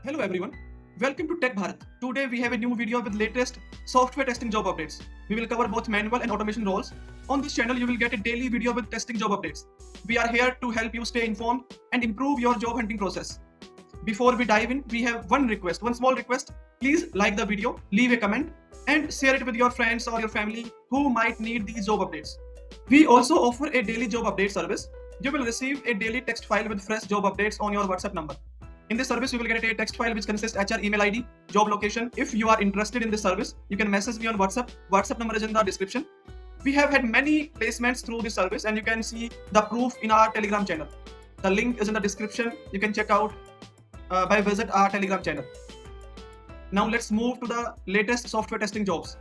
Hello everyone, welcome to Tech Bharat. Today we have a new video with latest software testing job updates. We will cover both manual and automation roles. On this channel you will get a daily video with testing job updates. We are here to help you stay informed and improve your job hunting process. Before we dive in, we have one small request. Please like the video, leave a comment and share it with your friends or your family who might need these job updates. We also offer a daily job update service. You will receive a daily text file with fresh job updates on your WhatsApp number. In this service, you will get a text file which consists HR, email ID, job location. If you are interested in this service, you can message me on WhatsApp. WhatsApp number is in the description. We have had many placements through this service and you can see the proof in our Telegram channel. The link is in the description. You can check out by visit our Telegram channel. Now let's move to the latest software testing jobs.